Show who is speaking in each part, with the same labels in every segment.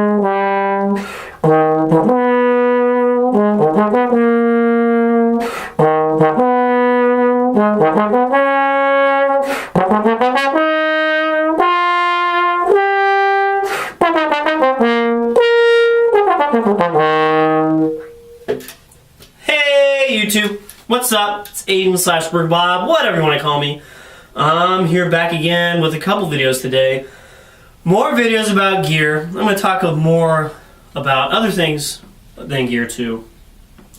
Speaker 1: Hey YouTube, what's up? It's Aiden/BergBob, whatever you want to call me. I'm here back again with a couple videos today. More videos about gear. I'm going to talk more about other things than gear too,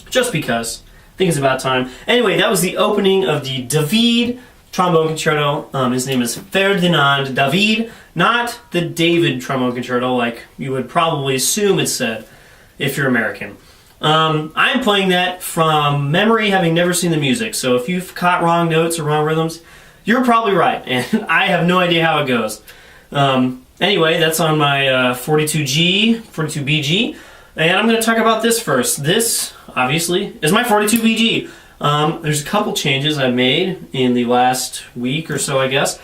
Speaker 1: just because I think it's about time. Anyway, that was the opening of the David trombone concerto. His name is Ferdinand David, not the David trombone concerto like you would probably assume it said if you're American. I'm playing that from memory, having never seen the music. So if you've caught wrong notes or wrong rhythms, you're probably right, and I have no idea how it goes. Anyway, that's on my 42BG, and I'm going to talk about this first. This, obviously, is my 42BG. There's a couple changes I've made in the last week or so, I guess.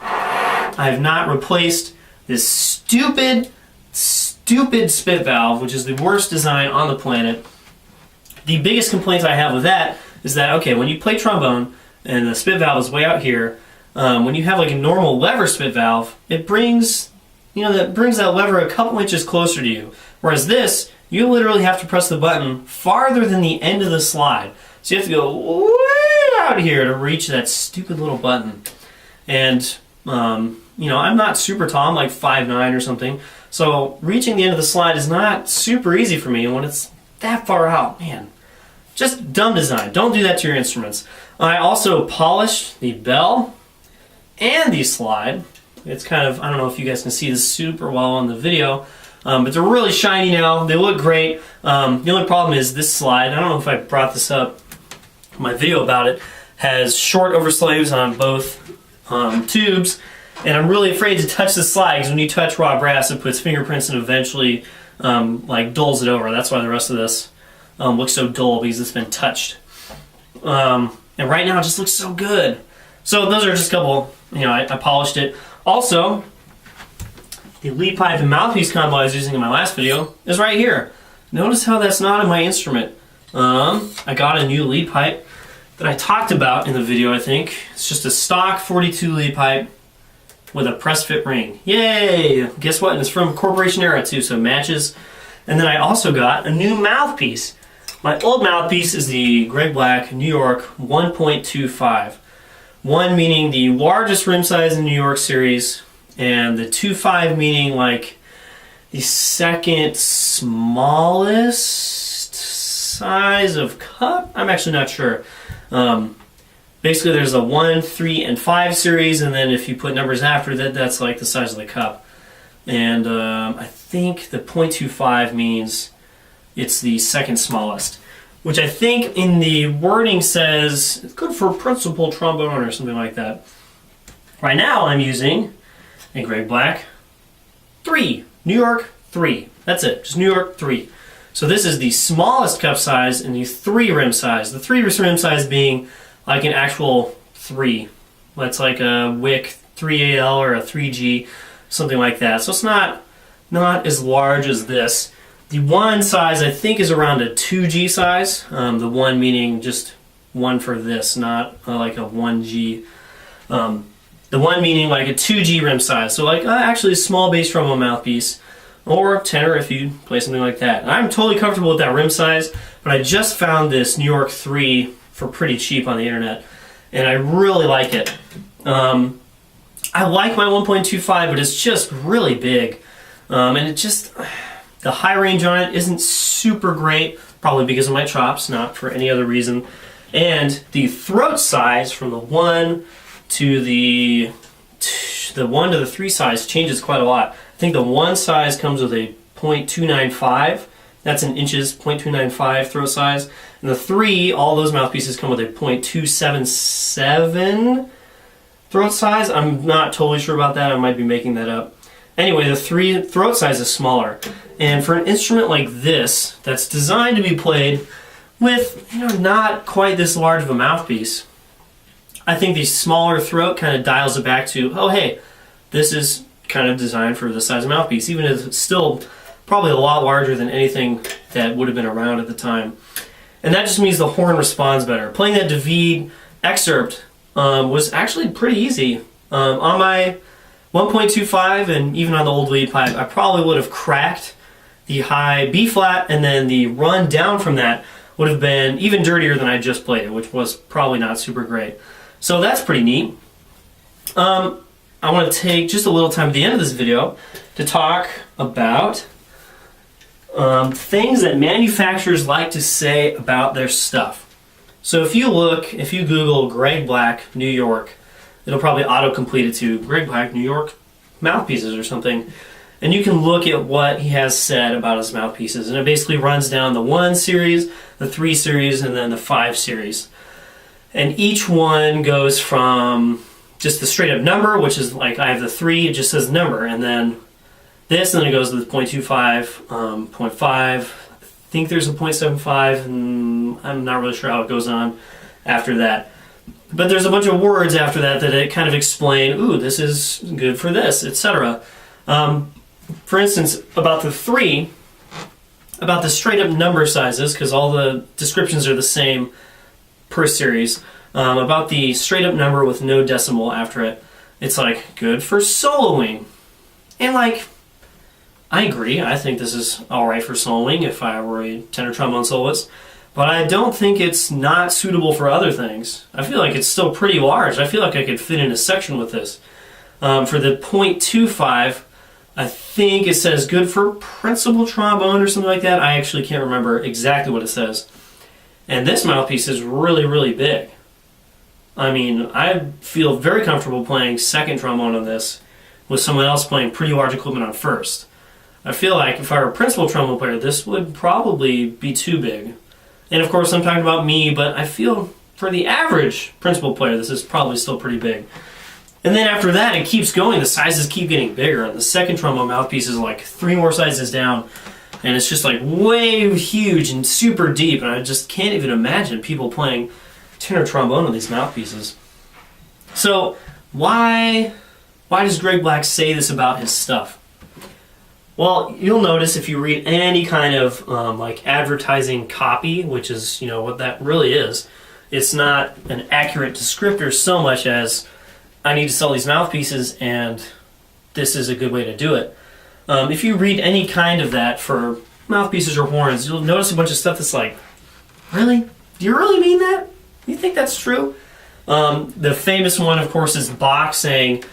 Speaker 1: I have not replaced this stupid spit valve, which is the worst design on the planet. The biggest complaints I have with that is that, okay, when you play trombone and the spit valve is way out here, when you have like a normal lever spit valve, it brings, that brings that lever a couple inches closer to you. Whereas this, you literally have to press the button farther than the end of the slide. So you have to go way out here to reach that stupid little button. And, I'm not super tall, I'm like 5'9" or something. So reaching the end of the slide is not super easy for me, and when it's that far out, man, just dumb design. Don't do that to your instruments. I also polished the bell and the slide. It's kind of, I don't know if you guys can see this super well on the video, but they're really shiny now. They look great. The only problem is this slide, I don't know if I brought this up in my video about it, has short overslaves on both tubes. And I'm really afraid to touch the slide because when you touch raw brass, it puts fingerprints and eventually dulls it over. That's why the rest of this looks so dull, because it's been touched. And right now it just looks so good. So those are just a couple, I polished it. Also, the lead pipe and mouthpiece combo I was using in my last video is right here. Notice how that's not in my instrument. I got a new lead pipe that I talked about in the video, I think. It's just a stock 42 lead pipe with a press fit ring. Yay! Guess what? And it's from Corporation Era too, so it matches. And then I also got a new mouthpiece. My old mouthpiece is the Greg Black New York 1.25. 1 meaning the largest rim size in New York series, and the 2.5 meaning like the second smallest size of cup? I'm actually not sure. Basically, there's a 1, 3, and 5 series, and then if you put numbers after that, that's like the size of the cup. And I think the .25 means it's the second smallest, which I think in the wording says it's good for principal trombone or something like that. Right now, I'm using a Greg Black 3, New York 3. That's it, just New York 3. So this is the smallest cup size and the 3 rim size. The 3 rim size being like an actual 3. That's like a Wick 3AL or a 3G, something like that. So it's not as large as this. The 1 size I think is around a 2G size. The 1 meaning just 1 for this, not like a 1G. The 1 meaning like a 2G rim size. So like actually a small bass trombone mouthpiece, or tenor if you play something like that. And I'm totally comfortable with that rim size, but I just found this New York 3 for pretty cheap on the internet, and I really like it. I like my 1.25, but it's just really big, and it just, the high range on it isn't super great, probably because of my chops, not for any other reason. And the throat size from the 1 to the 1 to the 3 size changes quite a lot. I think the 1 size comes with a .295. That's in inches, .295 throat size. And the 3, all those mouthpieces come with a .277 throat size. I'm not totally sure about that. I might be making that up. Anyway, the 3 throat size is smaller. And for an instrument like this, that's designed to be played with, not quite this large of a mouthpiece, I think the smaller throat kind of dials it back to, oh hey, this is kind of designed for the size of mouthpiece, even if it's still probably a lot larger than anything that would have been around at the time. And that just means the horn responds better. Playing that David excerpt was actually pretty easy. On my 1.25 and even on the old lead pipe, I probably would have cracked the high B flat, and then the run down from that would have been even dirtier than I just played it, which was probably not super great. So that's pretty neat. I want to take just a little time at the end of this video to talk about things that manufacturers like to say about their stuff. So if you Google Greg Black, New York, it'll probably auto-complete it to Greg Black, New York mouthpieces or something. And you can look at what he has said about his mouthpieces. And it basically runs down the 1 series, the 3 series, and then the 5 series. And each one goes from just the straight up number, which is like I have the 3, it just says number. And then this, and then it goes to the 0.25, 0.5. I think there's a 0.75, and I'm not really sure how it goes on after that. But there's a bunch of words after that that it kind of explain, ooh, this is good for this, etc. For instance, about the 3, about the straight up number sizes, because all the descriptions are the same per series, about the straight up number with no decimal after it, it's like good for soloing. And like, I agree, I think this is alright for soloing if I were a tenor trombone soloist, but I don't think it's not suitable for other things. I feel like it's still pretty large. I feel like I could fit in a section with this. For the 0.25, I think it says good for principal trombone or something like that. I actually can't remember exactly what it says. And this mouthpiece is really, really big. I mean, I feel very comfortable playing second trombone on this with someone else playing pretty large equipment on first. I feel like if I were a principal trombone player, this would probably be too big. And of course, I'm talking about me, but I feel for the average principal player, this is probably still pretty big. And then after that, it keeps going. The sizes keep getting bigger. And the second trombone mouthpiece is like 3 more sizes down. And it's just like way huge and super deep. And I just can't even imagine people playing tenor trombone on these mouthpieces. So why does Greg Black say this about his stuff? Well, you'll notice if you read any kind of like advertising copy, which is, you know, what that really is, it's not an accurate descriptor so much as I need to sell these mouthpieces and this is a good way to do it. If you read any kind of that for mouthpieces or horns, you'll notice a bunch of stuff that's like, really? Do you really mean that? You think that's true? The famous one, of course, is Bach saying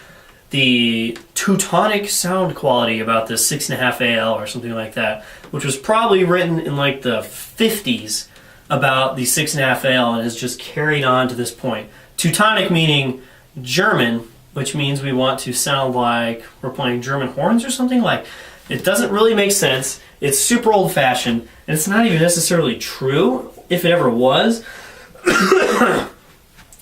Speaker 1: the Teutonic sound quality about the 6.5 AL or something like that, which was probably written in like the 50s about the 6.5 AL and has just carried on to this point. Teutonic meaning German, which means we want to sound like we're playing German horns or something. Like, it doesn't really make sense. It's super old-fashioned, and it's not even necessarily true, if it ever was.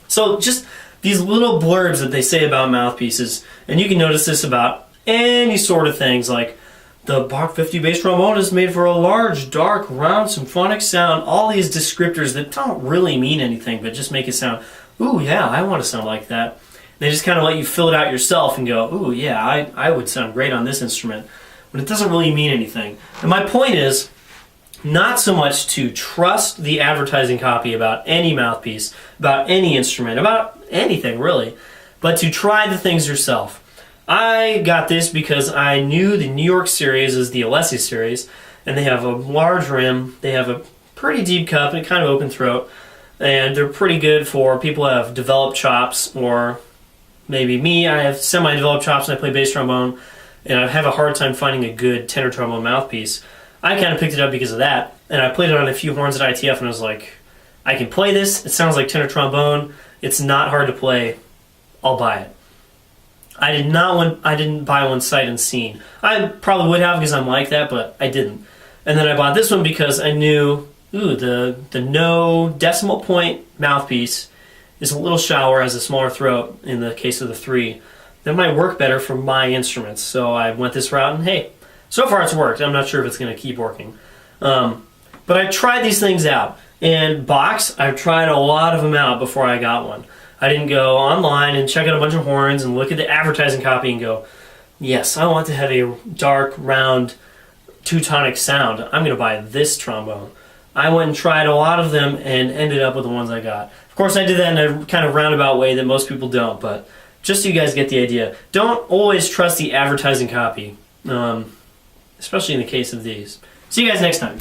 Speaker 1: So just these little blurbs that they say about mouthpieces, and you can notice this about any sort of things, like the Bach 50 bass trombone is made for a large, dark, round, symphonic sound. All these descriptors that don't really mean anything, but just make it sound, ooh, yeah, I want to sound like that. They just kind of let you fill it out yourself and go, ooh, yeah, I would sound great on this instrument. But it doesn't really mean anything. And my point is not so much to trust the advertising copy about any mouthpiece, about any instrument, about anything really, but to try the things yourself. I got this because I knew the New York series is the Alessi series, and they have a large rim, they have a pretty deep cup and a kind of open throat, and they're pretty good for people that have developed chops, or maybe me, I have semi-developed chops and I play bass trombone, and I have a hard time finding a good tenor trombone mouthpiece. I kind of picked it up because of that, and I played it on a few horns at ITF, and I was like, I can play this, it sounds like tenor trombone, it's not hard to play, I'll buy it. I didn't buy one sight unseen. I probably would have because I'm like that, but I didn't. And then I bought this one because I knew, ooh, the no decimal point mouthpiece is a little shallower, has a smaller throat in the case of the 3. That might work better for my instruments, so I went this route, and hey, so far it's worked. I'm not sure if it's going to keep working. But I tried these things out. And Bach's, I've tried a lot of them out before I got one. I didn't go online and check out a bunch of horns and look at the advertising copy and go, yes, I want to have a dark, round Teutonic sound, I'm going to buy this trombone. I went and tried a lot of them and ended up with the ones I got. Of course, I did that in a kind of roundabout way that most people don't, but just so you guys get the idea. Don't always trust the advertising copy, especially in the case of these. See you guys next time.